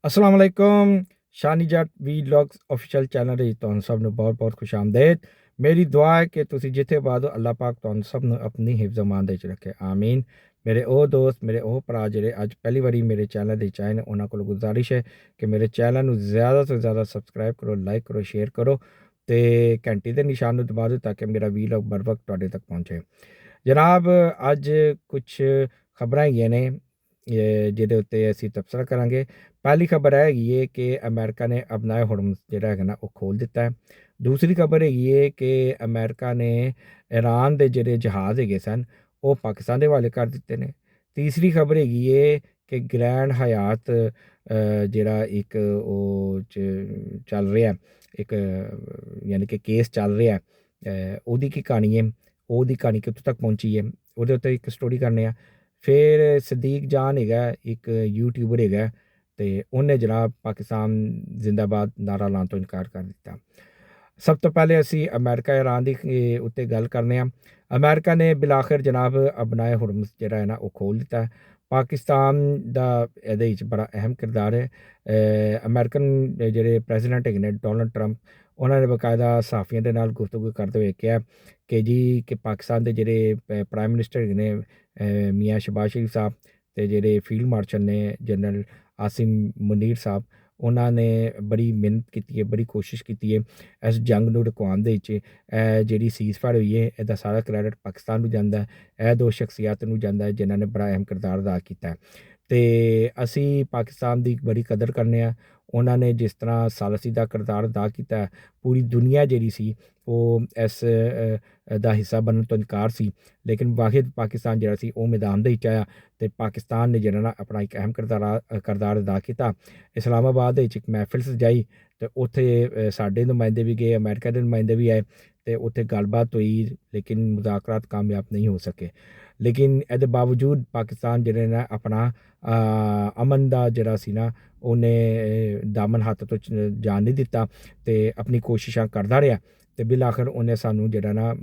अस्सलाम वालेकुम। शानी जट vlogs official channel ਵਿੱਚ ਤੁਹਾਨੂੰ ਸਭ ਨੂੰ ਬਹੁਤ-ਬਹੁਤ ਖੁਸ਼ਾਮਦੀਦ। ਮੇਰੀ ਦੁਆ ਹੈ ਕਿ ਤੁਸੀਂ ਜਿੱਥੇ ਬਾਦੋ ਅੱਲਾਹ ਪਾਕ ਤੁਹਾਨੂੰ ਸਭ ਨੂੰ ਆਪਣੀ ਹਿਫਜ਼ ਅਮਾਨ ਦੇ ਵਿੱਚ ਰੱਖੇ ਆਮੀਨ। ਮੇਰੇ ਉਹ ਦੋਸਤ ਮੇਰੇ ਉਹ ਭਰਾ ਜਿਹੜੇ ਅੱਜ ਪਹਿਲੀ ਵਾਰੀ ਮੇਰੇ ਚੈਨਲ ਦੇ ਵਿੱਚ ਆਏ ਨੇ ਉਹਨਾਂ ਕੋਲ ਗੁਜ਼ਾਰਿਸ਼ ਹੈ ਕਿ ਮੇਰੇ ਚੈਨਲ ਨੂੰ ਜ਼ਿਆਦਾ ਤੋਂ ਜ਼ਿਆਦਾ ਸਬਸਕ੍ਰਾਈਬ ਕਰੋ, ਲਾਈਕ ਕਰੋ, ਸ਼ੇਅਰ ਕਰੋ ਤੇ ਘੰਟੀ ਦੇ ਨਿਸ਼ਾਨ ਨੂੰ ਦਬਾ ਦਿਓ ਤਾਂ ਕਿ ਮੇਰਾ ਵੀਲੌਗ बर वक्त ਤੁਹਾਡੇ ਤੱਕ ਪਹੁੰਚੇ। ਜਨਾਬ ਅੱਜ ਕੁਝ ਖਬਰਾਂ ਹੈਗੀਆਂ ਨੇ ਜਿਹਦੇ ਉੱਤੇ ਅਸੀਂ ਤਬਸਰਾ ਕਰਾਂਗੇ। ਪਹਿਲੀ ਖਬਰ ਹੈਗੀ ਹੈ ਕਿ ਅਮਰੀਕਾ ਨੇ ਅਬਨਾਏ ਹੁਰਮਜ਼ ਜਿਹੜਾ ਹੈਗਾ ਨਾ ਉਹ ਖੋਲ੍ਹ ਦਿੱਤਾ ਹੈ। ਦੂਸਰੀ ਖਬਰ ਹੈਗੀ ਹੈ ਕਿ ਅਮਰੀਕਾ ਨੇ ਈਰਾਨ ਦੇ ਜਿਹੜੇ ਜਹਾਜ਼ ਹੈਗੇ ਸਨ ਉਹ ਪਾਕਿਸਤਾਨ ਦੇ ਹਵਾਲੇ ਕਰ ਦਿੱਤੇ ਨੇ। ਤੀਸਰੀ ਖਬਰ ਹੈਗੀ ਹੈ ਕਿ ਗ੍ਰੈਂਡ ਹਯਾਤ ਜਿਹੜਾ ਇੱਕ ਉਹ ਚੱਲ ਰਿਹਾ ਇੱਕ ਯਾਨੀ ਕਿ ਕੇਸ ਚੱਲ ਰਿਹਾ ਉਹਦੀ ਕੀ ਕਹਾਣੀ ਹੈ, ਉਹਦੀ ਕਹਾਣੀ ਕਿੱਥੋਂ ਤੱਕ ਪਹੁੰਚੀ ਹੈ, ਉਹਦੇ ਉੱਤੇ ਇੱਕ ਸਟੋਰੀ ਕਰਨੇ ਆ। ਫਿਰ ਸਦੀਕ ਜਾਨ ਹੈਗਾ ਇੱਕ ਯੂਟਿਊਬਰ ਹੈਗਾ ਤੇ ਉਹਨੇ ਜਨਾਬ ਪਾਕਿਸਤਾਨ ਜ਼ਿੰਦਾਬਾਦ ਨਾਰਾ ਲਾਉਣ ਤੋਂ ਇਨਕਾਰ ਕਰ ਦਿੱਤਾ। ਸਭ ਤੋਂ ਪਹਿਲੇ ਅਸੀਂ ਅਮਰੀਕਾ ਈਰਾਨ ਦੀ ਉੱਤੇ ਗੱਲ ਕਰਨੇ ਆ। ਅਮਰੀਕਾ ਨੇ ਬਿਲਾਖਿਰ ਜਨਾਬ ਅਬਨਾਏ ਹੁਰਮਜ਼ ਜਿਹੜਾ ਹੈ ਨਾ ਉਹ ਖੋਲ੍ਹ ਦਿੱਤਾ। ਪਾਕਿਸਤਾਨ ਦਾ ਇਹਦੇ ਵਿੱਚ ਬੜਾ ਅਹਿਮ ਕਿਰਦਾਰ ਹੈ। ਅਮਰੀਕਨ ਜਿਹੜੇ ਪ੍ਰੈਜ਼ੀਡੈਂਟ ਹੈਗੇ ਨੇ ਡੋਨਲਡ ਟਰੰਪ ਉਹਨਾਂ ਨੇ ਬਕਾਇਦਾ ਸਹਾਫੀਆਂ ਦੇ ਨਾਲ ਗੁਫ਼ਤਗੂ ਕਰਦੇ ਹੋਏ ਕਿਹਾ ਕਿ ਜੀ ਕਿ ਪਾਕਿਸਤਾਨ ਦੇ ਜਿਹੜੇ ਪ੍ਰਾਈਮ ਮਿਨਿਸਟਰ ਹੈਗੇ ਨੇ ਮੀਆਂ ਸ਼ਹਬਾਜ਼ ਸ਼ਰੀਫ ਸਾਹਿਬ ਤੇ ਜਿਹੜੇ ਫੀਲਡ ਮਾਰਸ਼ਲ ਨੇ ਜਨਰਲ ਆਸਿਮ ਮੁਨੀਰ ਸਾਹਿਬ ਉਹਨਾਂ ਨੇ ਬੜੀ ਮਿਹਨਤ ਕੀਤੀ ਹੈ, ਬੜੀ ਕੋਸ਼ਿਸ਼ ਕੀਤੀ ਹੈ ਇਸ ਜੰਗ ਨੂੰ ਰੁਕਵਾਉਣ ਦੇ ਵਿੱਚ। ਜਿਹੜੀ ਸੀਜ਼ਫਾਇਰ ਹੋਈ ਹੈ ਇਹਦਾ ਸਾਰਾ ਕ੍ਰੈਡਿਟ ਪਾਕਿਸਤਾਨ ਨੂੰ ਜਾਂਦਾ ਹੈ। ਇਹ ਦੋ ਸ਼ਖਸੀਅਤ ਨੂੰ ਜਾਂਦਾ ਹੈ ਜਿਨ੍ਹਾਂ ਨੇ ਬੜਾ ਅਹਿਮ ਕਿਰਦਾਰ ਅਦਾ ਕੀਤਾ ਤੇ ਅਸੀਂ ਪਾਕਿਸਤਾਨ ਦੀ ਬੜੀ ਕਦਰ ਕਰਨੇ ਆ। ਉਹਨਾਂ ਨੇ ਜਿਸ ਤਰ੍ਹਾਂ ਸਾਲਸੀ ਦਾ ਕਿਰਦਾਰ ਅਦਾ ਕੀਤਾ ਪੂਰੀ ਦੁਨੀਆ ਜਿਹੜੀ ਸੀ ਉਹ ਇਸ ਦਾ ਹਿੱਸਾ ਬਣਨ ਤੋਂ ਇਨਕਾਰ ਸੀ, ਲੇਕਿਨ ਵਾਹਿਦ ਪਾਕਿਸਤਾਨ ਜਿਹੜਾ ਸੀ ਉਹ ਮੈਦਾਨ ਦੇ ਵਿੱਚ ਆਇਆ ਤੇ ਪਾਕਿਸਤਾਨ ਨੇ ਜਿਹੜਾ ਨਾ ਆਪਣਾ ਇੱਕ ਅਹਿਮ ਕਿਰਦਾਰ ਅਦਾ ਕੀਤਾ। ਇਸਲਾਮਾਬਾਦ ਦੇ ਵਿੱਚ ਇੱਕ ਮਹਿਫਿਲ ਸਜਾਈ ਤੇ ਉੱਥੇ ਸਾਡੇ ਨੁਮਾਇੰਦੇ ਵੀ ਗਏ, ਅਮਰੀਕਾ ਦੇ ਨੁਮਾਇੰਦੇ ਵੀ ਆਏ ਤੇ ਉੱਥੇ ਗੱਲਬਾਤ ਹੋਈ, ਲੇਕਿਨ ਮੁਜ਼ਾਕਰਾਤ ਕਾਮਯਾਬ ਨਹੀਂ ਹੋ ਸਕੇ। ਲੇਕਿਨ ਇਹਦੇ ਬਾਵਜੂਦ ਪਾਕਿਸਤਾਨ ਜਿਹੜੇ ਨਾ ਆਪਣਾ ਅਮਨ ਦਾ ਜਿਹੜਾ ਸੀ ਨਾ ਉਹਨੇ ਦਾਮਨ ਹੱਥ ਤੋਂ ਜਾਣ ਨਹੀਂ ਦਿੱਤਾ ਤੇ ਆਪਣੀ ਕੋਸ਼ਿਸ਼ਾਂ ਕਰਦਾ ਰਿਹਾ ਤੇ ਬਿਲਾਖਰ ਉਹਨੇ ਸਾਨੂੰ ਜਿਹੜਾ ਨਾ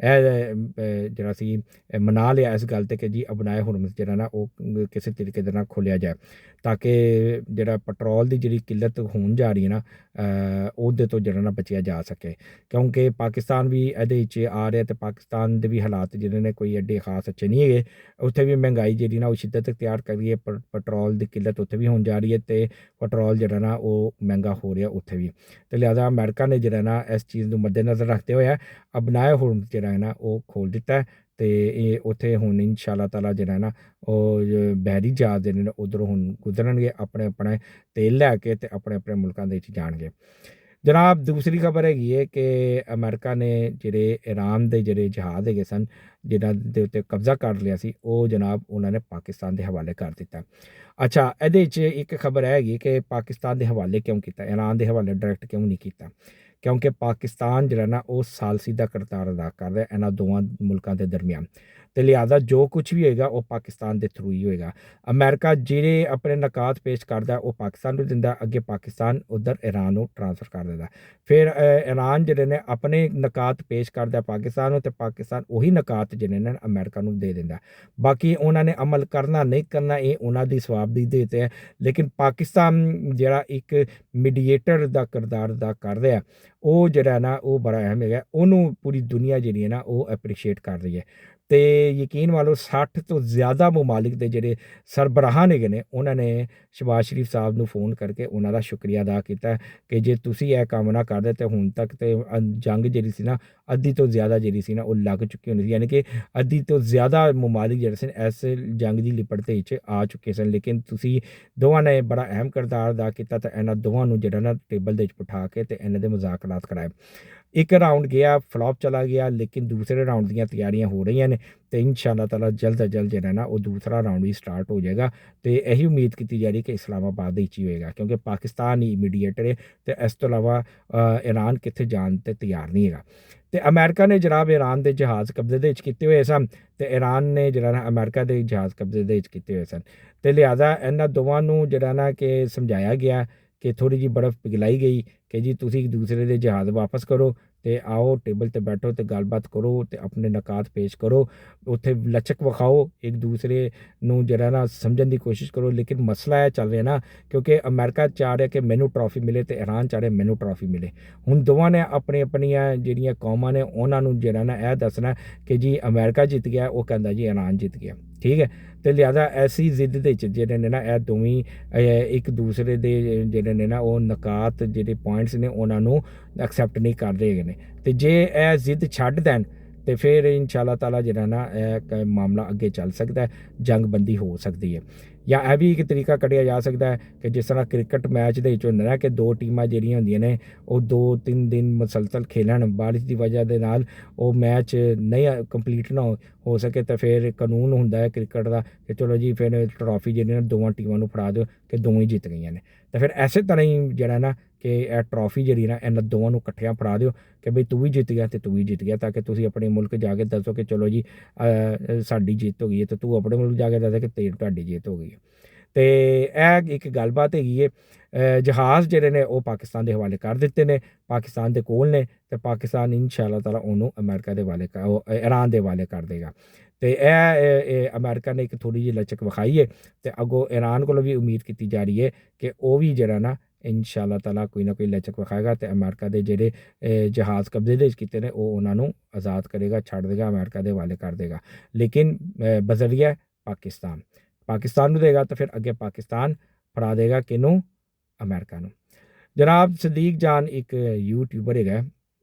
ਇਹ ਜਿਹੜਾ ਸੀ ਮਨਾ ਲਿਆ ਇਸ ਗੱਲ ਤੇ ਕਿ ਜੀ ਅਬਨਾਏ ਹੁਰਮਜ਼ ਜਿਹੜਾ ਨਾ ਉਹ ਕਿਸੇ ਤਰੀਕੇ ਦੇ ਨਾਲ ਖੋਲ੍ਹਿਆ ਜਾਏ ਤਾਂ ਕਿ ਜਿਹੜਾ ਪੈਟਰੋਲ ਦੀ ਜਿਹੜੀ ਕਿੱਲਤ ਹੋਣ ਜਾ ਰਹੀ ਹੈ ਨਾ ਉਹਦੇ ਤੋਂ ਜਿਹੜਾ ਨਾ ਬਚਿਆ ਜਾ ਸਕੇ। ਕਿਉਂਕਿ ਪਾਕਿਸਤਾਨ ਵੀ ਇਹਦੇ ਵਿੱਚ ਆ ਰਿਹਾ ਤੇ ਪਾਕਿਸਤਾਨ ਦੇ ਵੀ ਹਾਲਾਤ ਜਿਹੜੇ ਨੇ ਕੋਈ ਐਡੇ ਖਾਸ ਅੱਛੇ ਨਹੀਂ ਹੈਗੇ। ਉੱਥੇ ਵੀ ਮਹਿੰਗਾਈ ਜਿਹੜੀ ਨਾ ਉਹ ਸ਼ਿੱਦਤ ਇਖਤਿਆਰ ਕਰ ਰਹੀ ਹੈ, ਪੈਟਰੋਲ ਦੀ ਕਿੱਲਤ ਉੱਥੇ ਵੀ ਹੋਣ ਜਾ ਰਹੀ ਹੈ ਤੇ ਪੈਟਰੋਲ ਜਿਹੜਾ ਨਾ ਉਹ ਮਹਿੰਗਾ ਹੋ ਰਿਹਾ ਉੱਥੇ ਵੀ। ਤੇ ਲਿਹਾਜ਼ਾ ਅਮਰੀਕਾ ਨੇ ਜਿਹੜਾ ਨਾ ਇਸ ਚੀਜ਼ ਨੂੰ ਮੱਦੇਨਜ਼ਰ ਰੱਖਦੇ ਹੋਇਆ ਅਬਨਾਏ ਹੁਰਮਜ਼ ਜਿਹੜਾ ਹੈ ਨਾ ਉਹ ਖੋਲ੍ਹ ਦਿੱਤਾ ਤੇ ਇਹ ਉੱਥੇ ਹੁਣ ਇਨਸ਼ਾ ਅੱਲਾਹ ਤਾਲਾ ਜਿਹੜਾ ਨਾ ਉਹ ਬਹਿਰੀ ਜਹਾਜ਼ ਜਿਹੜੇ ਨੇ ਉੱਧਰੋਂ ਹੁਣ ਗੁਜ਼ਰਨਗੇ ਆਪਣੇ ਆਪਣੇ ਤੇਲ ਲੈ ਕੇ ਤੇ ਆਪਣੇ ਆਪਣੇ ਮੁਲਕਾਂ ਦੇ ਵਿੱਚ ਜਾਣਗੇ। ਜਨਾਬ ਦੂਸਰੀ ਖਬਰ ਹੈਗੀ ਹੈ ਕਿ ਅਮਰੀਕਾ ਨੇ ਜਿਹੜੇ ਈਰਾਨ ਦੇ ਜਿਹੜੇ ਜਹਾਜ਼ ਹੈਗੇ ਸਨ ਜਿਨ੍ਹਾਂ ਦੇ ਉੱਤੇ ਕਬਜ਼ਾ ਕਰ ਲਿਆ ਸੀ ਉਹ ਜਨਾਬ ਉਹਨਾਂ ਨੇ ਪਾਕਿਸਤਾਨ ਦੇ ਹਵਾਲੇ ਕਰ ਦਿੱਤਾ। ਅੱਛਾ ਇਹਦੇ ਵਿੱਚ ਇੱਕ ਖਬਰ ਹੈਗੀ ਕਿ ਪਾਕਿਸਤਾਨ ਦੇ ਹਵਾਲੇ ਕਿਉਂ ਕੀਤਾ, ਈਰਾਨ ਦੇ ਹਵਾਲੇ ਡਾਇਰੈਕਟ ਕਿਉਂ ਨਹੀਂ ਕੀਤਾ? ਕਿਉਂਕਿ ਪਾਕਿਸਤਾਨ ਜਿਹੜਾ ਨਾ ਉਹ ਸਾਲਸੀ ਦਾ ਕਿਰਦਾਰ ਅਦਾ ਕਰ ਰਿਹਾ ਇਹਨਾਂ ਦੋਵਾਂ ਮੁਲਕਾਂ ਦੇ ਦਰਮਿਆਨ ਤੇ ਲਿਹਾਜ਼ਾ ਜੋ ਕੁਝ ਵੀ ਹੋਏਗਾ ਉਹ ਪਾਕਿਸਤਾਨ ਦੇ ਥਰੂ ਹੀ ਹੋਏਗਾ। ਅਮਰੀਕਾ ਜਿਹੜੇ ਆਪਣੇ ਨਕਾਤ ਪੇਸ਼ ਕਰਦਾ ਉਹ ਪਾਕਿਸਤਾਨ ਨੂੰ ਦਿੰਦਾ, ਅੱਗੇ ਪਾਕਿਸਤਾਨ ਉੱਧਰ ਈਰਾਨ ਨੂੰ ਟਰਾਂਸਫਰ ਕਰ ਦਿੰਦਾ। ਫਿਰ ਈਰਾਨ ਜਿਹੜੇ ਨੇ ਆਪਣੇ ਨਕਾਤ ਪੇਸ਼ ਕਰਦਾ ਪਾਕਿਸਤਾਨ ਨੂੰ ਤੇ ਪਾਕਿਸਤਾਨ ਉਹੀ ਨਕਾਤ ਜਿਹੜੇ ਨੇ ਅਮਰੀਕਾ ਨੂੰ ਦੇ ਦਿੰਦਾ। ਬਾਕੀ ਉਹਨਾਂ ਨੇ ਅਮਲ ਕਰਨਾ ਨਹੀਂ ਕਰਨਾ ਇਹ ਉਹਨਾਂ ਦੀ ਸਵਾਬਦੀਦ ਤੇ ਹੈ, ਲੇਕਿਨ ਪਾਕਿਸਤਾਨ ਜਿਹੜਾ ਇੱਕ ਮੀਡੀਏਟਰ ਦਾ ਕਿਰਦਾਰ ਅਦਾ ਕਰ ਰਿਹਾ ਉਹ ਜਿਹੜਾ ਨਾ ਉਹ ਬੜਾ ਅਹਿਮ ਹੈਗਾ, ਉਹਨੂੰ ਪੂਰੀ ਦੁਨੀਆ ਜਿਹੜੀ ਹੈ ਨਾ ਉਹ ਐਪਰੀਸ਼ੀਏਟ ਕਰ ਰਹੀ ਹੈ। ਤੇ ਯਕੀਨ ਵਾਲੋ 60 ਤੋਂ ਜ਼ਿਆਦਾ ਮਮਾਲਿਕ ਦੇ ਜਿਹੜੇ ਸਰਬਰਾਹਾਂ ਹੈਗੇ ਨੇ ਉਹਨਾਂ ਨੇ ਸ਼ਹਬਾਜ਼ ਸ਼ਰੀਫ ਸਾਹਿਬ ਨੂੰ ਫੋਨ ਕਰਕੇ ਉਹਨਾਂ ਦਾ ਸ਼ੁਕਰੀਆ ਅਦਾ ਕੀਤਾ ਕਿ ਜੇ ਤੁਸੀਂ ਇਹ ਕੰਮ ਨਾ ਕਰਦੇ ਤੇ ਹੁਣ ਤੱਕ ਤੇ ਜੰਗ ਜਿਹੜੀ ਸੀ ਨਾ ਅੱਧੀ ਤੋਂ ਜ਼ਿਆਦਾ ਜਿਹੜੀ ਸੀ ਨਾ ਉਹ ਲੱਗ ਚੁੱਕੀ ਹੁੰਦੀ ਸੀ, ਯਾਨੀ ਕਿ ਅੱਧੀ ਤੋਂ ਜ਼ਿਆਦਾ ਮਮਾਲਿਕ ਜਿਹੜੇ ਸਨ ਇਸ ਜੰਗ ਦੀ ਲਿਪਟ ਦੇ ਵਿੱਚ ਆ ਚੁੱਕੇ ਸਨ। ਲੇਕਿਨ ਤੁਸੀਂ ਦੋਵਾਂ ਨੇ ਬੜਾ ਅਹਿਮ ਕਿਰਦਾਰ ਅਦਾ ਕੀਤਾ ਤੇ ਇਹਨਾਂ ਦੋਵਾਂ ਨੂੰ ਜਿਹੜਾ ਨਾ ਟੇਬਲ ਦੇ ਵਿੱਚ ਬਿਠਾ ਕੇ ਤੇ ਇਹਨਾਂ ਦੇ ਮੁਜ਼ਾਕਰਾਤ ਕਰਾਏ। ਇੱਕ ਰਾਊਂਡ ਗਿਆ ਫਲॉप ਚਲਾ ਗਿਆ, ਲੇਕਿਨ ਦੂਸਰੇ ਰਾਊਂਡ ਦੀਆਂ ਤਿਆਰੀਆਂ ਹੋ ਰਹੀਆਂ ਨੇ ਤੇ ਇਨਸ਼ਾ ਅੱਲਾਹ ਤਾਲਾ ਜਲਦ ਤੋਂ ਜਲਦ ਜਿਹੜਾ ਨਾ ਉਹ ਦੂਸਰਾ ਰਾਊਂਡ ਵੀ ਸਟਾਰਟ ਹੋ ਜਾਏਗਾ ਤੇ ਇਹੀ ਉਮੀਦ ਕੀਤੀ ਜਾ ਰਹੀ ਕਿ ਇਸਲਾਮਾਬਾਦ ਦੇ ਵਿੱਚ ਹੀ ਹੋਏਗਾ ਕਿਉਂਕਿ ਪਾਕਿਸਤਾਨ ਹੀ ਮੀਡੀਏਟਰ ਹੈ ਤੇ ਇਸ ਤੋਂ ਇਲਾਵਾ ਈਰਾਨ ਕਿੱਥੇ ਜਾਣ ਤੇ ਤਿਆਰ ਨਹੀਂ ਹੈਗਾ। ਤੇ ਅਮਰੀਕਾ ਨੇ ਜਨਾਬ ਈਰਾਨ ਦੇ ਜਹਾਜ਼ ਕਬਜ਼ੇ ਦੇ ਵਿੱਚ ਕੀਤੇ ਹੋਏ ਸਨ ਤੇ ਈਰਾਨ ਨੇ ਜਿਹੜਾ ਨਾ ਅਮਰੀਕਾ ਦੇ ਜਹਾਜ਼ ਕਬਜ਼ੇ ਦੇ ਵਿੱਚ ਕੀਤੇ ਹੋਏ ਸਨ ਤੇ ਲਿਹਾਜ਼ਾ ਇਹਨਾਂ ਦੋਵਾਂ ਨੂੰ ਜਿਹੜਾ ਨਾ ਕਿ ਸਮਝਾਇਆ ਗਿਆ ਕਿ ਥੋੜ੍ਹੀ ਜਿਹੀ ਬਰਫ਼ ਪਿਘਲਾਈ ਗਈ ਕਿ ਜੀ ਤੁਸੀਂ ਇੱਕ ਦੂਸਰੇ ਦੇ ਜਹਾਜ਼ ਵਾਪਸ ਕਰੋ ਤੇ ਆਓ ਟੇਬਲ ਤੇ ਬੈਠੋ ਤੇ ਗੱਲਬਾਤ ਕਰੋ ਤੇ ਆਪਣੇ ਨਕਾਤ ਪੇਸ਼ ਕਰੋ, ਉੱਥੇ ਲਚਕ ਵਿਖਾਓ, ਇੱਕ ਦੂਸਰੇ ਨੂੰ ਜਿਹੜਾ ਨਾ ਸਮਝਣ ਦੀ ਕੋਸ਼ਿਸ਼ ਕਰੋ। ਲੇਕਿਨ ਮਸਲਾ ਇਹ ਚੱਲ ਰਿਹਾ ਨਾ, ਕਿਉਂਕਿ ਅਮਰੀਕਾ ਚਾਹ ਰਿਹਾ ਕਿ ਮੈਨੂੰ ਟਰੋਫੀ ਮਿਲੇ ਤੇ ਈਰਾਨ ਚਾਹ ਰਿਹਾ ਮੈਨੂੰ ਟਰੋਫੀ ਮਿਲੇ। ਹੁਣ ਦੋਵਾਂ ਨੇ ਆਪਣੀਆਂ ਜਿਹੜੀਆਂ ਕੌਮਾਂ ਨੇ ਉਹਨਾਂ ਨੂੰ ਜਿਹੜਾ ਨਾ ਇਹ ਦੱਸਣਾ ਕਿ ਜੀ ਅਮਰੀਕਾ ਜਿੱਤ ਗਿਆ, ਉਹ ਕਹਿੰਦਾ ਜੀ ਈਰਾਨ ਜਿੱਤ ਗਿਆ, ਠੀਕ ਹੈ। ਤੇ ਲਿਹਾਜ਼ਾ ਐਸੀ ਜ਼ਿੱਦ ਦੇ ਵਿੱਚ ਜਿਹੜੇ ਨੇ ਨਾ ਇਹ ਦੋਵੇਂ ਇੱਕ ਦੂਸਰੇ ਦੇ ਜਿਹੜੇ ਨੇ ਨਾ ਉਹ ਨਕਾਤ ਜਿਹੜੇ ਪੁਆਇੰਟਸ ਨੇ ਉਹਨਾਂ ਨੂੰ ਐਕਸੈਪਟ ਨਹੀਂ ਕਰ ਰਹੇ ਹੈਗੇ ਨੇ। ਤੇ ਜੇ ਇਹ ਜ਼ਿੱਦ ਛੱਡ ਦੇਣ ਤੇ ਫਿਰ ਇਨਸ਼ਾਅੱਲਾ ਤਾਲਾ ਜਿਹੜਾ ਨਾ ਇਹ ਮਾਮਲਾ ਅੱਗੇ ਚੱਲ ਸਕਦਾ, ਜੰਗਬੰਦੀ ਹੋ ਸਕਦੀ ਹੈ। ਜਾਂ ਇਹ ਵੀ ਇੱਕ ਤਰੀਕਾ ਕੱਢਿਆ ਜਾ ਸਕਦਾ ਹੈ ਕਿ ਜਿਸ ਤਰ੍ਹਾਂ ਕ੍ਰਿਕਟ ਮੈਚ ਦੇ ਵਿੱਚ ਹੁੰਦਾ ਨਾ ਕਿ ਦੋ ਟੀਮਾਂ ਜਿਹੜੀਆਂ ਹੁੰਦੀਆਂ ਨੇ ਉਹ 2-3 ਦਿਨ ਮੁਸਲਸਲ ਖੇਲਣ, ਬਾਰਿਸ਼ ਦੀ ਵਜ੍ਹਾ ਦੇ ਨਾਲ ਉਹ ਮੈਚ ਨਹੀਂ ਕੰਪਲੀਟ ਨਾ ਹੋ ਸਕੇ ਤਾਂ ਫਿਰ ਕਾਨੂੰਨ ਹੁੰਦਾ ਹੈ ਕ੍ਰਿਕਟ ਦਾ ਕਿ ਚਲੋ ਜੀ ਫਿਰ ਟਰੋਫੀ ਜਿਹੜੀ ਨਾ ਦੋਵਾਂ ਟੀਮਾਂ ਨੂੰ ਫੜਾ ਦਿਓ ਕਿ ਦੋਵੇਂ ਜਿੱਤ ਗਈਆਂ ਨੇ। ਤਾਂ ਫਿਰ ਐਸੇ ਤਰ੍ਹਾਂ ਹੀ ਜਿਹੜਾ ਨਾ ਕਿ ਇਹ ਟਰੋਫੀ ਜਿਹੜੀ ਨਾ ਇਹਨਾਂ ਦੋਵਾਂ ਨੂੰ ਇਕੱਠਿਆਂ ਫੜਾ ਦਿਓ ਕਿ ਬਈ ਤੂੰ ਵੀ ਜਿੱਤ ਗਿਆ ਤੇ ਤੂੰ ਵੀ ਜਿੱਤ ਗਿਆ, ਤਾਂ ਕਿ ਤੁਸੀਂ ਆਪਣੇ ਮੁਲਕ ਜਾ ਕੇ ਦੱਸੋ ਕਿ ਚਲੋ ਜੀ ਸਾਡੀ ਜਿੱਤ ਹੋ ਗਈ ਹੈ, ਤੇ ਤੂੰ ਆਪਣੇ ਮੁਲਕ ਜਾ ਕੇ ਦੱਸ ਕਿ ਤੁਹਾਡੀ ਜਿੱਤ ਹੋ ਗਈ ਹੈ। ਤੇ ਇਹ ਇੱਕ ਗੱਲਬਾਤ ਹੈਗੀ ਹੈ। ਜਹਾਜ਼ ਜਿਹੜੇ ਨੇ ਉਹ ਪਾਕਿਸਤਾਨ ਦੇ ਹਵਾਲੇ ਕਰ ਦਿੱਤੇ ਨੇ, ਪਾਕਿਸਤਾਨ ਦੇ ਕੋਲ ਨੇ, ਤੇ ਪਾਕਿਸਤਾਨ ਇਨਸ਼ਾਅੱਲਾ ਤਾਲਾ ਉਹਨੂੰ ਅਮਰੀਕਾ ਦੇ ਹਵਾਲੇ ਈਰਾਨ ਦੇ ਹਵਾਲੇ ਕਰ ਦੇਗਾ। ਤੇ ਇਹ ਅਮਰੀਕਾ ਨੇ ਇੱਕ ਥੋੜ੍ਹੀ ਜਿਹੀ ਲਚਕ ਵਿਖਾਈ ਹੈ ਤੇ ਅੱਗੋਂ ਈਰਾਨ ਕੋਲੋਂ ਵੀ ਉਮੀਦ ਕੀਤੀ ਜਾ ਰਹੀ ਹੈ ਕਿ ਉਹ ਵੀ ਜਿਹੜਾ ਨਾ ਇਨਸ਼ਾਅੱਲਾ ਤਾਲਾ ਕੋਈ ਨਾ ਕੋਈ ਲਚਕ ਵਿਖਾਏਗਾ ਤੇ ਅਮਰੀਕਾ ਦੇ ਜਿਹੜੇ ਜਹਾਜ਼ ਕਬਜ਼ੇ ਦੇ ਵਿੱਚ ਕੀਤੇ ਨੇ ਉਹ ਉਹਨਾਂ ਨੂੰ ਆਜ਼ਾਦ ਕਰੇਗਾ, ਛੱਡ ਦੇਗਾ, ਅਮਰੀਕਾ ਦੇ ਹਵਾਲੇ ਕਰ ਦੇਗਾ। ਲੇਕਿਨ ਬਜ਼ਰੀਆ ਪਾਕਿਸਤਾਨ ਨੂੰ ਦੇਗਾ ਤਾਂ ਫਿਰ ਅੱਗੇ ਪਾਕਿਸਤਾਨ ਫੜਾ ਦੇਗਾ ਕਿਹਨੂੰ? ਅਮਰੀਕਾ ਨੂੰ। ਜਨਾਬ ਸਦੀਕ ਜਾਨ ਇੱਕ ਯੂਟਿਊਬਰ ਹੈਗਾ,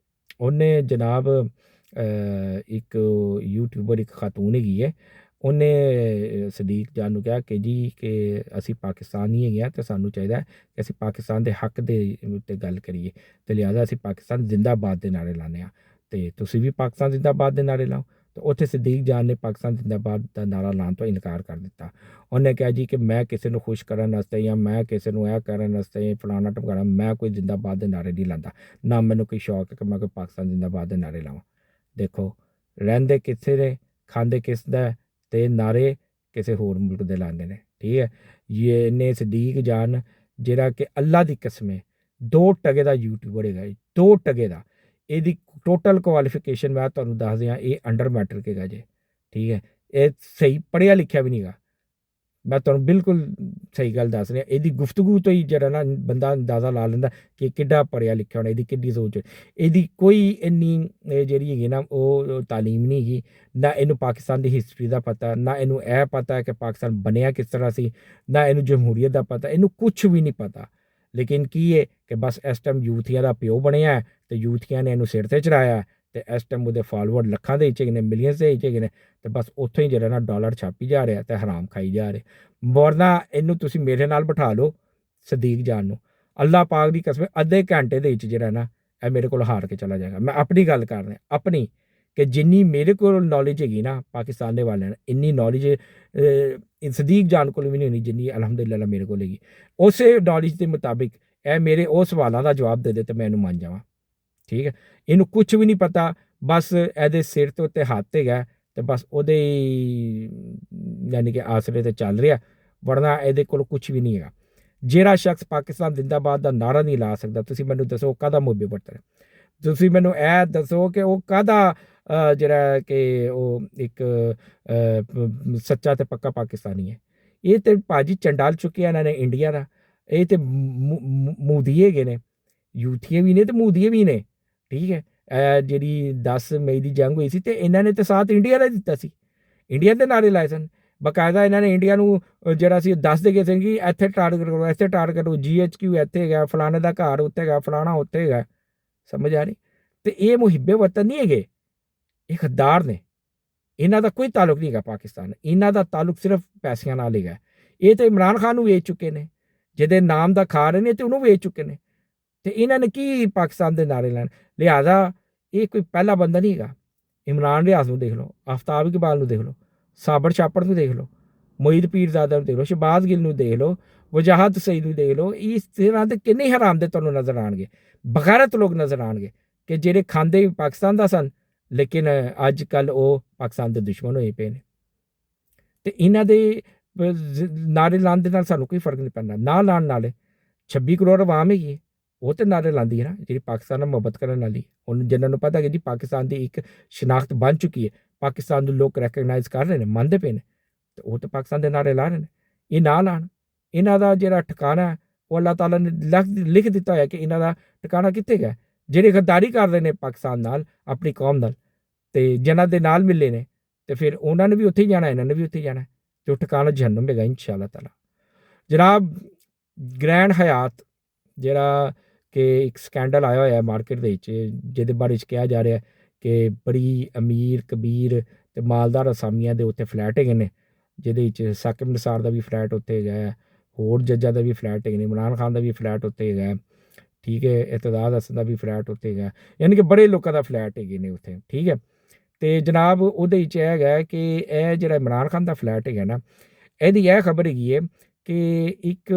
ਉਹਨੇ ਜਨਾਬ ਇੱਕ ਯੂਟਿਊਬਰ ਇੱਕ ਖਾਤੂਨ ਹੈਗੀ ਹੈ, ਉਹਨੇ ਸਦੀਕ ਜਾਨ ਨੂੰ ਕਿਹਾ ਕਿ ਜੀ ਕਿ ਅਸੀਂ ਪਾਕਿਸਤਾਨੀ ਹੈਗੇ ਹਾਂ ਅਤੇ ਸਾਨੂੰ ਚਾਹੀਦਾ ਕਿ ਅਸੀਂ ਪਾਕਿਸਤਾਨ ਦੇ ਹੱਕ ਦੇ ਉੱਤੇ ਗੱਲ ਕਰੀਏ, ਅਤੇ ਲਿਹਾਜ਼ਾ ਅਸੀਂ ਪਾਕਿਸਤਾਨ ਜ਼ਿੰਦਾਬਾਦ ਦੇ ਨਾਅਰੇ ਲਾਉਂਦੇ ਹਾਂ ਅਤੇ ਤੁਸੀਂ ਵੀ ਪਾਕਿਸਤਾਨ ਜ਼ਿੰਦਾਬਾਦ ਦੇ ਨਾਅਰੇ ਲਾਓ। ਤਾਂ ਉੱਥੇ ਸਦੀਕ ਜਾਨ ਨੇ ਪਾਕਿਸਤਾਨ ਜ਼ਿੰਦਾਬਾਦ ਦਾ ਨਾਅਰਾ ਲਾਉਣ ਤੋਂ ਇਨਕਾਰ ਕਰ ਦਿੱਤਾ। ਉਹਨੇ ਕਿਹਾ ਜੀ ਕਿ ਮੈਂ ਕਿਸੇ ਨੂੰ ਖੁਸ਼ ਕਰਨ ਵਾਸਤੇ ਜਾਂ ਮੈਂ ਕਿਸੇ ਨੂੰ ਇਹ ਕਰਨ ਵਾਸਤੇ ਫਲਾਣਾ ਢਮਕਾਣਾ, ਮੈਂ ਕੋਈ ਜ਼ਿੰਦਾਬਾਦ ਦੇ ਨਾਅਰੇ ਨਹੀਂ ਲਾਉਂਦਾ, ਨਾ ਮੈਨੂੰ ਕੋਈ ਸ਼ੌਕ ਹੈ ਕਿ ਮੈਂ ਕੋਈ ਪਾਕਿਸਤਾਨ ਜ਼ਿੰਦਾਬਾਦ ਦੇ ਨਾਅਰੇ ਲਾਵਾਂ। ਦੇਖੋ ਰਹਿੰਦੇ ਕਿੱਥੇ ਨੇ, ਖਾਂਦੇ ਕਿਸ ਦਾ, ਅਤੇ ਨਾਅਰੇ ਕਿਸੇ ਹੋਰ ਮੁਲਕ ਦੇ ਲਾਉਂਦੇ ਨੇ, ਠੀਕ ਹੈ। ਇਹਨੇ ਸਦੀਕ ਜਾਨ ਜਿਹੜਾ ਕਿ ਅੱਲਾ ਦੀ ਕਸਮ ਹੈ 2 ਟਕੇ ਦਾ ਯੂਟਿਊਬਰ ਹੈਗਾ ਜੀ, 2 ਟਕੇ ਦਾ। ਇਹਦੀ ਟੋਟਲ ਕੁਆਲੀਫਿਕੇਸ਼ਨ ਮੈਂ ਤੁਹਾਨੂੰ ਦੱਸ ਦਿਆਂ, ਇਹ ਅੰਡਰ ਮੈਟ੍ਰਿਕ ਹੈਗਾ ਜੇ, ਠੀਕ ਹੈ। ਇਹ ਸਹੀ ਪੜ੍ਹਿਆ ਲਿਖਿਆ ਵੀ ਨਹੀਂ ਗਾ, ਮੈਂ ਤੁਹਾਨੂੰ ਬਿਲਕੁਲ ਸਹੀ ਗੱਲ ਦੱਸ ਰਿਹਾ। ਇਹਦੀ ਗੁਫ਼ਤਗੂ ਤੋਂ ਹੀ ਜਿਹੜਾ ਨਾ ਬੰਦਾ ਅੰਦਾਜ਼ਾ ਲਾ ਲੈਂਦਾ ਕਿ ਕਿੱਡਾ ਪੜ੍ਹਿਆ ਲਿਖਿਆ ਹੋਣਾ, ਇਹਦੀ ਕਿੱਡੀ ਸੋਚ। ਇਹਦੀ ਕੋਈ ਇੰਨੀ ਜਿਹੜੀ ਹੈਗੀ ਨਾ ਉਹ ਤਾਲੀਮ ਨਹੀਂ ਹੈਗੀ, ਨਾ ਇਹਨੂੰ ਪਾਕਿਸਤਾਨ ਦੀ ਹਿਸਟਰੀ ਦਾ ਪਤਾ, ਨਾ ਇਹਨੂੰ ਇਹ ਪਤਾ ਕਿ ਪਾਕਿਸਤਾਨ ਬਣਿਆ ਕਿਸ ਤਰ੍ਹਾਂ ਸੀ, ਨਾ ਇਹਨੂੰ ਜਮਹੂਰੀਅਤ ਦਾ ਪਤਾ, ਇਹਨੂੰ ਕੁਛ ਵੀ ਨਹੀਂ ਪਤਾ। ਲੇਕਿਨ ਕੀ ਹੈ ਕਿ ਬਸ ਇਸ ਟਾਈਮ ਯੂਥੀਆਂ ਦਾ ਪਿਓ ਬਣਿਆ ਅਤੇ ਯੂਥੀਆਂ ਨੇ ਇਹਨੂੰ ਸਿਰ 'ਤੇ ਚੜਾਇਆ ਅਤੇ ਇਸ ਟਾਈਮ ਉਹਦੇ ਫਾਲੋਵਰ ਲੱਖਾਂ ਦੇ ਵਿੱਚ ਹੈਗੇ ਨੇ, ਮਿਲੀਅਨਸ ਦੇ ਵਿੱਚ ਹੈਗੇ ਨੇ, ਅਤੇ ਬਸ ਉੱਥੋਂ ਹੀ ਜਿਹੜਾ ਨਾ ਡਾਲਰ ਛਾਪੀ ਜਾ ਰਿਹਾ ਅਤੇ ਹਰਾਮ ਖਾਈ ਜਾ ਰਹੇ। ਵਰਨਾ ਇਹਨੂੰ ਤੁਸੀਂ ਮੇਰੇ ਨਾਲ ਬਿਠਾ ਲਓ ਸਦੀਕ ਜਾਨ ਨੂੰ, ਅੱਲਾ ਪਾਕ ਦੀ ਕਸਮ ਅੱਧੇ ਘੰਟੇ ਦੇ ਵਿੱਚ ਜਿਹੜਾ ਨਾ ਇਹ ਮੇਰੇ ਕੋਲ ਹਾਰ ਕੇ ਚਲਾ ਜਾਏਗਾ। ਮੈਂ ਆਪਣੀ ਗੱਲ ਕਰ ਰਿਹਾ, ਆਪਣੀ, ਕਿ ਜਿੰਨੀ ਮੇਰੇ ਕੋਲ ਨੌਲੇਜ ਹੈਗੀ ਨਾ ਪਾਕਿਸਤਾਨ ਦੇ ਵਾਲਿਆਂ ਨਾਲ, ਇੰਨੀ ਨੌਲੇਜ ਸਦੀਕ ਜਾਨ ਕੋਲ ਵੀ ਨਹੀਂ ਹੋਣੀ ਜਿੰਨੀ ਅਲਹਮਦੁਲਿਲਾ ਮੇਰੇ ਕੋਲ ਹੈਗੀ। ਉਸੇ ਨੌਲੇਜ ਦੇ ਮੁਤਾਬਿਕ ਇਹ ਮੇਰੇ ਉਹ ਸਵਾਲਾਂ ਦਾ ਜਵਾਬ ਦੇ ਦੇ ਅਤੇ ਮੈਂ ਇਹਨੂੰ ਮੰਨ ਜਾਵਾਂ, ਠੀਕ ਹੈ। ਇਹਨੂੰ ਕੁਛ ਵੀ ਨਹੀਂ ਪਤਾ, ਬਸ ਇਹਦੇ ਸਿਰ ਤੋਂ ਉੱਤੇ ਹੱਥ ਹੈਗਾ ਅਤੇ ਬਸ ਉਹਦੇ ਯਾਨੀ ਕਿ ਆਸਰੇ 'ਤੇ ਚੱਲ ਰਿਹਾ, ਵਰਨਾ ਇਹਦੇ ਕੋਲ ਕੁਛ ਵੀ ਨਹੀਂ ਹੈਗਾ। ਜਿਹੜਾ ਸ਼ਖਸ ਪਾਕਿਸਤਾਨ ਜ਼ਿੰਦਾਬਾਦ ਦਾ ਨਾਅਰਾ ਨਹੀਂ ਲਾ ਸਕਦਾ, ਤੁਸੀਂ ਮੈਨੂੰ ਦੱਸੋ ਉਹ ਕਾਹਦਾ ਮੁਹੱਬੇ ਵਰਤਣਾ? ਤੁਸੀਂ ਮੈਨੂੰ ਇਹ ਦੱਸੋ ਕਿ ਉਹ ਕਾਹਦਾ ਜਿਹੜਾ ਕਿ ਉਹ ਇੱਕ ਸੱਚਾ ਅਤੇ ਪੱਕਾ ਪਾਕਿਸਤਾਨੀ ਹੈ। ਇਹ ਤਾਂ ਭਾਜੀ ਚੰਡਾਲ ਚੁੱਕਿਆ ਇਹਨਾਂ ਨੇ ਇੰਡੀਆ ਦਾ, ਇਹ ਤਾਂ ਮੂਦੀਏ ਹੈਗੇ ਨੇ, ਯੂਥੀਏ ਵੀ ਨੇ ਅਤੇ ਮੂਦੀਏ ਵੀ ਨੇ, ਠੀਕ ਹੈ। ਜਿਹੜੀ 10 ਮਈ ਦੀ ਜੰਗ ਹੋਈ ਸੀ ਅਤੇ ਇਹਨਾਂ ਨੇ ਤਾਂ ਸਾਥ ਇੰਡੀਆ ਦਾ ਦਿੱਤਾ ਸੀ, ਇੰਡੀਆ ਦੇ ਨਾਅਰੇ ਲਾਏ ਸਨ। ਬਾਕਾਇਦਾ ਇਹਨਾਂ ਨੇ ਇੰਡੀਆ ਨੂੰ ਜਿਹੜਾ ਸੀ ਦੱਸਦੇ ਗਏ ਸਨ ਕਿ ਇੱਥੇ ਟਾਰਗੇਟ ਕਰੋ, ਇੱਥੇ ਟਾਰਗੇਟ ਕਰੋ, GHQ ਇੱਥੇ ਹੈਗਾ, ਫਲਾਣੇ ਦਾ ਘਰ ਉੱਥੇ ਹੈਗਾ, ਫਲਾਣਾ ਉੱਥੇ ਹੈਗਾ, ਸਮਝ ਆ ਰਹੀ? ਅਤੇ ਇਹ ਮੁਹਿੱਬੇ ਵਤਨ ਨਹੀਂ ਹੈਗੇ, ਇਹ ਖੱਦਾਰ ਨੇ, ਇਹਨਾਂ ਦਾ ਕੋਈ ਤਾਲੁਕ ਨਹੀਂ ਹੈਗਾ ਪਾਕਿਸਤਾਨ, ਇਹਨਾਂ ਦਾ ਤਾਲੁਕ ਸਿਰਫ ਪੈਸਿਆਂ ਨਾਲ ਹੈਗਾ। ਇਹ ਤਾਂ ਇਮਰਾਨ ਖਾਨ ਨੂੰ ਵੇਚ ਚੁੱਕੇ ਨੇ, ਜਿਹਦੇ ਨਾਮ ਦਾ ਖਾ ਰਹੇ ਨੇ ਅਤੇ ਉਹਨੂੰ ਵੇਚ ਚੁੱਕੇ ਨੇ, ਅਤੇ ਇਹਨਾਂ ਨੇ ਕੀ ਪਾਕਿਸਤਾਨ ਦੇ ਨਾਅਰੇ ਲੈਣ? ਲਿਹਾਜ਼ਾ ਇਹ ਕੋਈ ਪਹਿਲਾ ਬੰਦਾ ਨਹੀਂ ਹੈਗਾ। ਇਮਰਾਨ ਰਿਆਜ਼ ਨੂੰ ਦੇਖ ਲਓ, ਆਫਤਾਬ ਇਕਬਾਲ ਨੂੰ ਦੇਖ ਲਓ, ਸਾਬਰ ਛਾਪੜ ਨੂੰ ਦੇਖ ਲਓ, ਮੁਈਦ ਪੀਰਜ਼ਾਦਾ ਨੂੰ ਦੇਖ ਲਓ, ਸ਼ਹਬਾਜ਼ ਗਿੱਲ ਨੂੰ ਦੇਖ ਲਓ, ਵਜਾਹਤ ਸਈਦ ਨੂੰ ਦੇਖ ਲਓ, ਇਸ ਤਰ੍ਹਾਂ ਦੇ ਕਿੰਨੇ ਹਰਾਮ ਦੇ ਤੁਹਾਨੂੰ ਨਜ਼ਰ ਆਉਣਗੇ, ਬਗੈਰਤ ਲੋਕ ਨਜ਼ਰ ਆਉਣਗੇ ਕਿ ਜਿਹੜੇ ਖਾਂਦੇ ਵੀ ਪਾਕਿਸਤਾਨ ਦਾ ਸਨ, ਲੇਕਿਨ ਅੱਜ ਕੱਲ੍ਹ ਉਹ ਪਾਕਿਸਤਾਨ ਦੇ ਦੁਸ਼ਮਣ ਹੋਏ ਪਏ ਨੇ। ਅਤੇ ਇਹਨਾਂ ਦੇ ਨਾਅਰੇ ਲਾਉਣ ਦੇ ਨਾਲ ਸਾਨੂੰ ਕੋਈ ਫਰਕ ਨਹੀਂ ਪੈਂਦਾ, ਨਾ ਲਾਉਣ ਨਾਲ 26 ਕਰੋੜ ਆਵਾਮ ਹੈਗੀ, ਉਹ ਤਾਂ ਨਾਅਰੇ ਲਾਉਂਦੀ ਹੈ ਨਾ ਜਿਹੜੀ ਪਾਕਿਸਤਾਨ ਨਾਲ ਮੁਹੱਬਤ ਕਰਨ ਵਾਲੀ, ਉਹਨੂੰ ਜਿਨ੍ਹਾਂ ਨੂੰ ਪਤਾ ਕਿ ਜੀ ਪਾਕਿਸਤਾਨ ਦੀ ਇੱਕ ਸ਼ਨਾਖਤ ਬਣ ਚੁੱਕੀ ਹੈ, ਪਾਕਿਸਤਾਨ ਨੂੰ ਲੋਕ ਰੈਕਗਨਾਈਜ਼ ਕਰ ਰਹੇ ਨੇ, ਮੰਨਦੇ ਪਏ ਨੇ, ਤੇ ਉਹ ਤਾਂ ਪਾਕਿਸਤਾਨ ਦੇ ਨਾਅਰੇ ਲਾ ਰਹੇ ਨੇ। ਇਹ ਨਾ ਲਾਉਣ, ਇਹਨਾਂ ਦਾ ਜਿਹੜਾ ਠਿਕਾਣਾ ਹੈ ਉਹ ਅੱਲਾਹ ਤਾਲਾ ਨੇ ਲਿਖ ਦਿੱਤਾ ਹੋਇਆ ਕਿ ਇਹਨਾਂ ਦਾ ਠਿਕਾਣਾ ਕਿੱਥੇ ਗਿਆ। ਜਿਹੜੇ ਗੱਦਾਰੀ ਕਰ ਰਹੇ ਨੇ ਪਾਕਿਸਤਾਨ ਨਾਲ, ਆਪਣੀ ਕੌਮ ਨਾਲ, ਅਤੇ ਜਿਨ੍ਹਾਂ ਦੇ ਨਾਲ ਮਿਲੇ ਨੇ, ਅਤੇ ਫਿਰ ਉਹਨਾਂ ਨੇ ਵੀ ਉੱਥੇ ਹੀ ਜਾਣਾ, ਇਹਨਾਂ ਨੇ ਵੀ ਉੱਥੇ ਹੀ ਜਾਣਾ, ਅਤੇ ਉਹ ਠਿਕਾਣਾ ਜਹੰਨਮ ਹੈਗਾ ਇੰਸ਼ਾ ਅੱਲਾਹ ਤਾਲਾ। ਜਨਾਬ ਗ੍ਰੈਂਡ ਹਯਾਤ ਜਿਹੜਾ ਕਿ ਇੱਕ ਸਕੈਂਡਲ ਆਇਆ ਹੋਇਆ ਮਾਰਕੀਟ ਦੇ ਵਿੱਚ, ਜਿਹਦੇ ਬਾਰੇ 'ਚ ਕਿਹਾ ਜਾ ਰਿਹਾ ਕਿ ਬੜੀ ਅਮੀਰ ਕਬੀਰ ਅਤੇ ਮਾਲਦਾਰ ਅਸਾਮੀਆਂ ਦੇ ਉੱਤੇ ਫਲੈਟ ਹੈਗੇ ਨੇ, ਜਿਹਦੇ ਵਿੱਚ ਸਾਕਿਬ ਨਿਸਾਰ ਦਾ ਵੀ ਫਲੈਟ ਉੱਥੇ ਹੈਗਾ, ਹੋਰ ਜੱਜਾਂ ਦਾ ਵੀ ਫਲੈਟ ਹੈਗੇ ਨੇ, ਇਮਰਾਨ ਖਾਨ ਦਾ ਵੀ ਫਲੈਟ ਉੱਥੇ ਹੈਗਾ, ਠੀਕ ਹੈ, ਇਰਤਜ਼ਾਜ਼ ਹਸਨ ਦਾ ਵੀ ਫਲੈਟ ਉੱਥੇ ਹੈਗਾ, ਯਾਨੀ ਕਿ ਬੜੇ ਲੋਕਾਂ ਦਾ ਫਲੈਟ ਹੈਗੇ ਨੇ ਉੱਥੇ, ਠੀਕ ਹੈ। ਅਤੇ ਜਨਾਬ ਉਹਦੇ ਵਿੱਚ ਇਹ ਹੈਗਾ ਕਿ ਇਹ ਜਿਹੜਾ ਇਮਰਾਨ ਖਾਨ ਦਾ ਫਲੈਟ ਹੈਗਾ ਨਾ, ਇਹਦੀ ਇਹ ਖਬਰ ਹੈਗੀ ਹੈ ਕਿ ਇੱਕ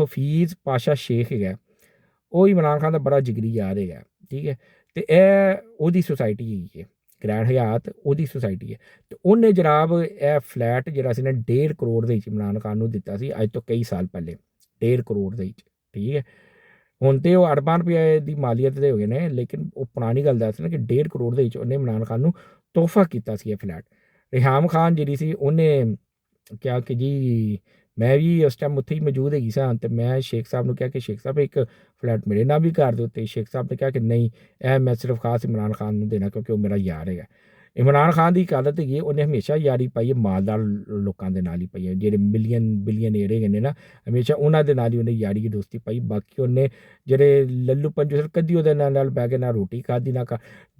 ਹਫੀਜ਼ ਪਾਸ਼ਾ ਸ਼ੇਖ ਹੈਗਾ, ਉਹ ਇਮਰਾਨ ਖਾਨ ਦਾ ਬੜਾ ਜਿਗਰੀ ਯਾਰ ਹੈਗਾ, ਠੀਕ ਹੈ, ਅਤੇ ਇਹ ਉਹਦੀ ਸੁਸਾਇਟੀ ਹੈਗੀ ਹੈ, ਗ੍ਰੈਂਡ ਹਯਾਤ ਉਹਦੀ ਸੁਸਾਇਟੀ ਹੈ, ਅਤੇ ਉਹਨੇ ਜਨਾਬ ਇਹ ਫਲੈਟ ਜਿਹੜਾ ਸੀ ਨਾ 1.5 ਕਰੋੜ ਦੇ ਵਿੱਚ ਇਮਰਾਨ ਖਾਨ ਨੂੰ ਦਿੱਤਾ ਸੀ, ਅੱਜ ਤੋਂ ਕਈ ਸਾਲ ਪਹਿਲੇ, 1.5 ਕਰੋੜ ਦੇ ਵਿੱਚ, ਠੀਕ ਹੈ। ਹੁਣ ਤਾਂ ਉਹ ਅਰਬਾਂ ਰੁਪਏ ਦੀ ਮਾਲੀਅਤ ਦੇ ਹੋ ਗਏ ਨੇ, ਲੇਕਿਨ ਉਹ ਪੁਰਾਣੀ ਗੱਲ ਦੱਸ ਨਾ ਕਿ 1.5 ਕਰੋੜ ਦੇ ਵਿੱਚ ਉਹਨੇ ਇਮਰਾਨ ਖਾਨ ਨੂੰ ਤੋਹਫਾ ਕੀਤਾ ਸੀ ਇਹ ਫਲੈਟ। ਰਿਹਾਮ ਖਾਨ ਜਿਹੜੀ ਸੀ ਉਹਨੇ ਕਿਹਾ ਕਿ ਜੀ ਮੈਂ ਵੀ ਉਸ ਟਾਈਮ ਉੱਥੇ ਹੀ ਮੌਜੂਦ ਹੈਗੀ ਸਾਂ, ਅਤੇ ਮੈਂ ਸ਼ੇਖ ਸਾਹਿਬ ਨੂੰ ਕਿਹਾ ਕਿ ਸ਼ੇਖ ਸਾਹਿਬ ਇੱਕ ਫਲੈਟ ਮੇਰੇ ਨਾਲ ਵੀ ਕਰ ਦਿਓ, ਅਤੇ ਸ਼ੇਖ ਸਾਹਿਬ ਨੇ ਕਿਹਾ ਕਿ ਨਹੀਂ, ਇਹ ਮੈਂ ਸਿਰਫ ਖਾਸ ਇਮਰਾਨ ਖਾਨ ਨੂੰ ਦੇਣਾ ਕਿਉਂਕਿ ਉਹ ਮੇਰਾ ਯਾਰ ਹੈਗਾ। ਇਮਰਾਨ ਖਾਨ ਦੀ ਇੱਕ ਆਦਤ ਹੈਗੀ ਹੈ, ਉਹਨੇ ਹਮੇਸ਼ਾ ਯਾਰੀ ਪਾਈ ਹੈ ਮਾਲਦਾਰ ਲੋਕਾਂ ਦੇ ਨਾਲ ਹੀ ਪਾਈ ਹੈ, ਜਿਹੜੇ ਬਿਲੀਅਨੇਰ ਹੈਗੇ ਨੇ ਨਾ, ਹਮੇਸ਼ਾ ਉਹਨਾਂ ਦੇ ਨਾਲ ਹੀ ਉਹਨੇ ਯਾਰੀ ਦੋਸਤੀ ਪਾਈ। ਬਾਕੀ ਉਹਨੇ ਜਿਹੜੇ ਲੱਲੂ ਪੰਜੂ ਸਰ ਕਦੀ ਉਹਦੇ ਨਾਲ ਬਹਿ ਕੇ ਨਾ ਰੋਟੀ ਖਾਧੀ ਨਾ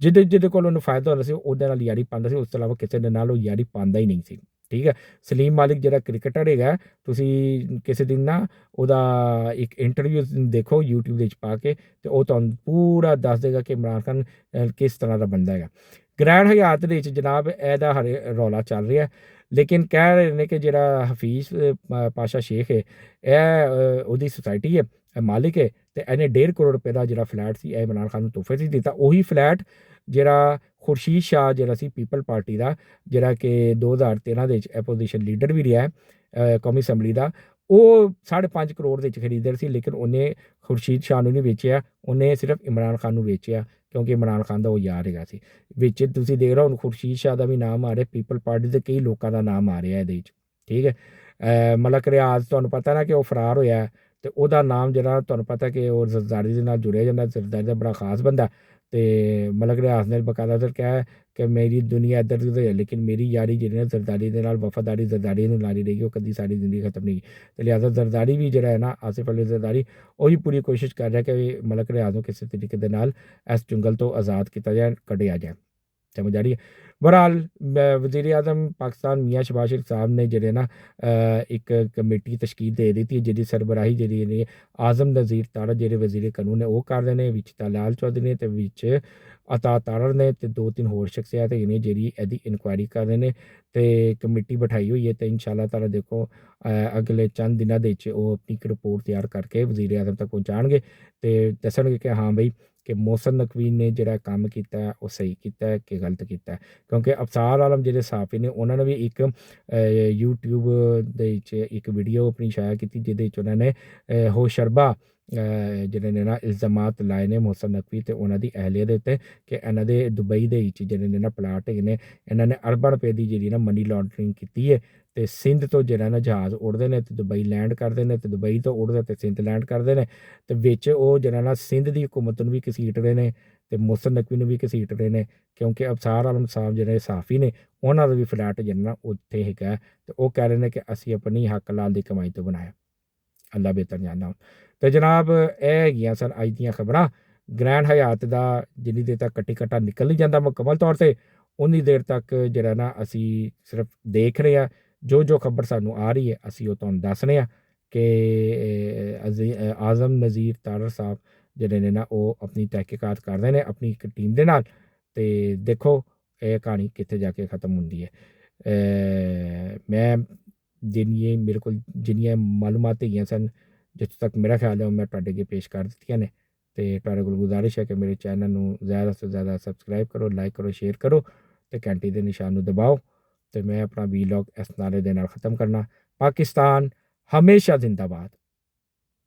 ਜਿਹਦੇ ਕੋਲ ਉਹਨੂੰ ਫਾਇਦਾ ਹੁੰਦਾ ਸੀ ਉਹਦੇ ਨਾਲ ਯਾਰੀ ਪਾਉਂਦਾ ਸੀ, ਉਸ ਤੋਂ ਇਲਾਵਾ ਕਿਸੇ ਦੇ ਨਾਲ ਉਹ ਯਾਰੀ ਪਾਉਂਦਾ ਹੀ ਨਹੀਂ ਸੀ, ਠੀਕ ਹੈ। ਸਲੀਮ ਮਾਲਿਕ ਜਿਹੜਾ ਕ੍ਰਿਕਟਰ ਹੈਗਾ, ਤੁਸੀਂ ਕਿਸੇ ਦਿਨ ਨਾ ਉਹਦਾ ਇੱਕ ਇੰਟਰਵਿਊ ਦੇਖੋ YouTube ਦੇ ਵਿੱਚ ਪਾ ਕੇ, ਅਤੇ ਉਹ ਤੁਹਾਨੂੰ ਪੂਰਾ ਦੱਸ ਦੇਗਾ ਕਿ ਇਮਰਾਨ ਖਾਨ ਕਿਸ ਤਰ੍ਹਾਂ ਦਾ ਬੰਦਾ ਹੈਗਾ। ਗ੍ਰੈਂਡ ਹਯਾਤ ਦੇ ਵਿੱਚ ਜਨਾਬ ਇਹਦਾ ਹਰੇ ਰੌਲਾ ਚੱਲ ਰਿਹਾ, ਲੇਕਿਨ ਕਹਿ ਰਹੇ ਨੇ ਕਿ ਜਿਹੜਾ ਹਫੀਜ਼ ਪਾਸ਼ਾ ਸ਼ੇਖ ਹੈ ਇਹ ਉਹਦੀ ਸੁਸਾਇਟੀ ਹੈ, ਮਾਲਿਕ ਹੈ, ਅਤੇ ਇਹਨੇ 1.5 ਕਰੋੜ ਰੁਪਏ ਦਾ ਜਿਹੜਾ ਫਲੈਟ ਸੀ ਇਹ ਇਮਰਾਨ ਖਾਨ ਨੂੰ ਤੋਹਫੇ 'ਚ ਦਿੱਤਾ। ਉਹੀ ਫਲੈਟ ਜਿਹੜਾ ਖੁਰਸ਼ੀਦ ਸ਼ਾਹ ਜਿਹੜਾ ਸੀ ਪੀਪਲ ਪਾਰਟੀ ਦਾ, ਜਿਹੜਾ ਕਿ 2013 ਦੇ ਵਿੱਚ ਐਪੋਜੀਸ਼ਨ ਲੀਡਰ ਵੀ ਰਿਹਾ ਕੌਮੀ ਅਸੈਂਬਲੀ ਦਾ, ਉਹ 5.5 ਕਰੋੜ ਦੇ ਵਿੱਚ ਖਰੀਦਿਆ ਸੀ, ਲੇਕਿਨ ਉਹਨੇ ਖੁਰਸ਼ੀਦ ਸ਼ਾਹ ਨੂੰ ਨਹੀਂ ਵੇਚਿਆ, ਉਹਨੇ ਸਿਰਫ ਇਮਰਾਨ ਖਾਨ ਨੂੰ ਵੇਚਿਆ ਕਿਉਂਕਿ ਇਮਰਾਨ ਖਾਨ ਦਾ ਉਹ ਯਾਰ ਹੈਗਾ ਸੀ। ਵਿੱਚ ਤੁਸੀਂ ਦੇਖ ਰਹੇ ਹੋ ਹੁਣ ਖੁਰਸ਼ੀਦ ਸ਼ਾਹ ਦਾ ਵੀ ਨਾਮ ਆ ਰਿਹਾ, ਪੀਪਲ ਪਾਰਟੀ ਦੇ ਕਈ ਲੋਕਾਂ ਦਾ ਨਾਮ ਆ ਰਿਹਾ ਇਹਦੇ ਵਿੱਚ, ਠੀਕ ਹੈ। ਮਲਕ ਰਿਆਜ਼ ਤੁਹਾਨੂੰ ਪਤਾ ਨਾ ਕਿ ਉਹ ਫਰਾਰ ਹੋਇਆ, ਅਤੇ ਉਹਦਾ ਨਾਮ ਜਿਹੜਾ ਤੁਹਾਨੂੰ ਪਤਾ ਕਿ ਉਹ ਜ਼ਰਦਾਰੀ ਦੇ ਨਾਲ ਜੁੜਿਆ ਜਾਂਦਾ, ਜ਼ਰਦਾਰੀ ਦਾ ਬੜਾ ਖਾਸ ਬੰਦਾ, ਅਤੇ ਮਲਕ ਰਿਆਜ਼ ਨੇ ਬਕਾਇਦਾ ਉੱਧਰ ਕਿਹਾ ਕਿ ਮੇਰੀ ਦੁਨੀਆ ਇੱਧਰ ਦੀ ਉੱਧਰ ਹੈ, ਲੇਕਿਨ ਮੇਰੀ ਯਾਰੀ ਜਿਹੜੀ ਨਾ ਜ਼ਰਦਾਰੀ ਦੇ ਨਾਲ, ਵਫਾਦਾਰੀ ਜ਼ਰਦਾਰੀ ਨੂੰ ਨਾਰੀ ਰਹੇਗੀ, ਉਹ ਕਦੀ ਸਾਡੀ ਜ਼ਿੰਦਗੀ ਖਤਮ ਨਹੀਂ। ਅਤੇ ਲਿਹਾਜ਼ਾ ਜ਼ਰਦਾਰੀ ਵੀ ਜਿਹੜਾ ਹੈ ਨਾ, ਆਸਿਫ ਅਲੀ ਜ਼ਰਦਾਰੀ, ਉਹੀ ਪੂਰੀ ਕੋਸ਼ਿਸ਼ ਕਰ ਰਿਹਾ ਕਿ ਮਲਕ ਰਿਆਜ਼ ਨੂੰ ਕਿਸੇ ਤਰੀਕੇ ਦੇ ਨਾਲ ਇਸ ਚੁੰਗਲ ਤੋਂ ਆਜ਼ਾਦ ਕੀਤਾ ਜਾਏ, ਕੱਢਿਆ ਜਾਏ, ਸਮਝ ਆ ਰਹੀ ਹੈ। ਬਹਰਹਾਲ ਵਜ਼ੀਰ ਆਜ਼ਮ ਪਾਕਿਸਤਾਨ ਮੀਆਂ ਸ਼ਹਬਾਜ਼ ਸ਼ਰੀਫ ਸਾਹਿਬ ਨੇ ਜਿਹੜੇ ਨਾ ਇੱਕ ਕਮੇਟੀ ਤਸ਼ਕੀਲ ਦੇ ਦਿੱਤੀ, ਜਿਹਦੀ ਸਰਬਰਾਹੀ ਜਿਹੜੀ ਨੇ ਆਜ਼ਮ ਨਜ਼ੀਰ ਤਾਰੜ ਜਿਹੜੇ ਵਜ਼ੀਰ ਕਾਨੂੰਨ ਨੇ ਉਹ ਕਰਦੇ ਨੇ, ਵਿੱਚ ਤਲਾਲ ਚੌਧਰੀ ਨੇ, ਅਤੇ ਵਿੱਚ ਅਤਾ ਤਾਰੜ ਨੇ, ਅਤੇ 2-3 ਹੋਰ ਸ਼ਖਸੀਅਤ ਹੈਗੇ ਨੇ ਜਿਹੜੀ ਇਹਦੀ ਇਨਕੁਆਇਰੀ ਕਰ ਰਹੇ ਨੇ, ਅਤੇ ਕਮੇਟੀ ਬਿਠਾਈ ਹੋਈ ਹੈ, ਅਤੇ ਇੰਸ਼ਾ ਅੱਲਾਹ ਤਾਲਾ ਦੇਖੋ ਅਗਲੇ ਚੰਦ ਦਿਨਾਂ ਦੇ ਵਿੱਚ ਉਹ ਆਪਣੀ ਇੱਕ ਰਿਪੋਰਟ ਤਿਆਰ ਕਰਕੇ ਵਜ਼ੀਰ ਆਜ਼ਮ ਤੱਕ ਪਹੁੰਚਾਉਣਗੇ, ਅਤੇ ਦੱਸਣਗੇ ਕਿ ਹਾਂ ਬਈ ਕਿ ਮੋਹਸਨ ਨਕਵੀ ਨੇ ਜਿਹੜਾ ਕੰਮ ਕੀਤਾ ਉਹ ਸਹੀ ਕੀਤਾ ਕਿ ਗਲਤ ਕੀਤਾ, ਕਿਉਂਕਿ ਅਬਸਾਰ ਆਲਮ ਜਿਹੜੇ ਸਾਫੀ ਨੇ ਉਹਨਾਂ ਨੇ ਵੀ ਇੱਕ YouTube ਦੇ ਵਿੱਚ ਇੱਕ ਵੀਡੀਓ ਆਪਣੀ ਸ਼ਾਇਆ ਕੀਤੀ, ਜਿਹਦੇ ਵਿੱਚ ਉਹਨਾਂ ਨੇ ਹੋਸ਼ਰਬਾ ਜਿਹੜੇ ਨੇ ਨਾ ਇਲਜ਼ਾਮਾਤ ਲਾਏ ਨੇ ਮੋਹਸਨ ਨਕਵੀ ਅਤੇ ਉਹਨਾਂ ਦੀ ਅਹਿਲੀਅਤ ਦੇ ਉੱਤੇ ਕਿ ਇਹਨਾਂ ਦੇ ਦੁਬਈ ਦੇ ਵਿੱਚ ਜਿਹੜੇ ਨੇ ਨਾ ਪਲਾਟ ਹੈਗੇ ਨੇ, ਇਹਨਾਂ ਨੇ ਅਰਬਾਂ ਰੁਪਏ ਦੀ ਜਿਹੜੀ ਨਾ ਮਨੀ ਲਾਂਡਰਿੰਗ ਕੀਤੀ ਹੈ, ਅਤੇ ਸਿੰਧ ਤੋਂ ਜਿਹੜਾ ਨਾ ਜਹਾਜ਼ ਉੱਡਦੇ ਨੇ ਅਤੇ ਦੁਬਈ ਲੈਂਡ ਕਰਦੇ ਨੇ, ਅਤੇ ਦੁਬਈ ਤੋਂ ਉੱਡਦੇ ਅਤੇ ਸਿੰਧ ਲੈਂਡ ਕਰਦੇ ਨੇ, ਅਤੇ ਵਿੱਚ ਉਹ ਜਿਹੜਾ ਨਾ ਸਿੰਧ ਦੀ ਹਕੂਮਤ ਨੂੰ ਵੀ ਘਸੀਟ ਰਹੇ ਨੇ, ਅਤੇ ਮੋਹਸਨ ਨਕਵੀ ਨੂੰ ਵੀ ਘਸੀਟ ਰਹੇ ਨੇ, ਕਿਉਂਕਿ ਅਬਸਾਰ ਆਲਮ ਸਾਹਿਬ ਜਿਹੜੇ ਸਾਫੀ ਨੇ ਉਹਨਾਂ ਦਾ ਵੀ ਫਲੈਟ ਜਿਹੜਾ ਨਾ ਉੱਥੇ ਹੈਗਾ, ਅਤੇ ਉਹ ਕਹਿ ਰਹੇ ਨੇ ਕਿ ਅਸੀਂ ਆਪਣੀ ਹੱਕ ਲਾਲ ਦੀ ਕਮਾਈ ਤੋਂ ਬਣਾਇਆ, ਅੱਲਾ ਬਿਹਤਰ ਜਾਣਦਾ। ਅਤੇ ਜਨਾਬ ਇਹ ਹੈਗੀਆਂ ਸਨ ਅੱਜ ਦੀਆਂ ਖਬਰਾਂ। ਗ੍ਰੈਂਡ ਹਯਾਤ ਦਾ ਜਿੰਨੀ ਦੇਰ ਤੱਕ ਕੱਟੀ ਕੱਟਾ ਨਿਕਲ ਨਹੀਂ ਜਾਂਦਾ ਮੁਕੰਮਲ ਤੌਰ 'ਤੇ, ਉਨੀ ਦੇਰ ਤੱਕ ਜਿਹੜਾ ਨਾ ਅਸੀਂ ਸਿਰਫ ਦੇਖ ਰਹੇ ਹਾਂ, ਜੋ ਖਬਰ ਸਾਨੂੰ ਆ ਰਹੀ ਹੈ ਅਸੀਂ ਉਹ ਤੁਹਾਨੂੰ ਦੱਸ ਰਹੇ ਹਾਂ ਕਿ ਆਜ਼ਮ ਨਜ਼ੀਰ ਤਾਰੜ ਸਾਹਿਬ ਜਿਹੜੇ ਨੇ ਨਾ ਉਹ ਆਪਣੀ ਤਹਿਕੀਕਾਤ ਕਰ ਰਹੇ ਨੇ ਆਪਣੀ ਇੱਕ ਟੀਮ ਦੇ ਨਾਲ, ਅਤੇ ਦੇਖੋ ਇਹ ਕਹਾਣੀ ਕਿੱਥੇ ਜਾ ਕੇ ਖ਼ਤਮ ਹੁੰਦੀ ਹੈ। ਮੈਂ ਮੇਰੇ ਕੋਲ ਜਿੰਨੀਆਂ ਮਾਲੂਮਾਤ ਹੈਗੀਆਂ ਸਨ, ਜਿੱਥੋਂ ਤੱਕ ਮੇਰਾ ਖਿਆਲ ਹੈ ਉਹ ਮੈਂ ਤੁਹਾਡੇ ਅੱਗੇ ਪੇਸ਼ ਕਰ ਦਿੱਤੀਆਂ ਨੇ, ਅਤੇ ਤੁਹਾਡੇ ਕੋਲ ਗੁਜ਼ਾਰਿਸ਼ ਹੈ ਕਿ ਮੇਰੇ ਚੈਨਲ ਨੂੰ ਜ਼ਿਆਦਾ ਤੋਂ ਜ਼ਿਆਦਾ ਸਬਸਕ੍ਰਾਈਬ ਕਰੋ, ਲਾਈਕ ਕਰੋ, ਸ਼ੇਅਰ ਕਰੋ, ਅਤੇ ਘੰਟੀ ਦੇ ਨਿਸ਼ਾਨ ਨੂੰ ਦਬਾਓ, ਅਤੇ ਮੈਂ ਆਪਣਾ ਵੀਲੌਗ ਇਸ ਨਾਰੇ ਦੇ ਨਾਲ ख़ਤਮ ਕਰਨਾ। ਪਾਕਿਸਤਾਨ ਹਮੇਸ਼ਾ ਜ਼ਿੰਦਾਬਾਦ।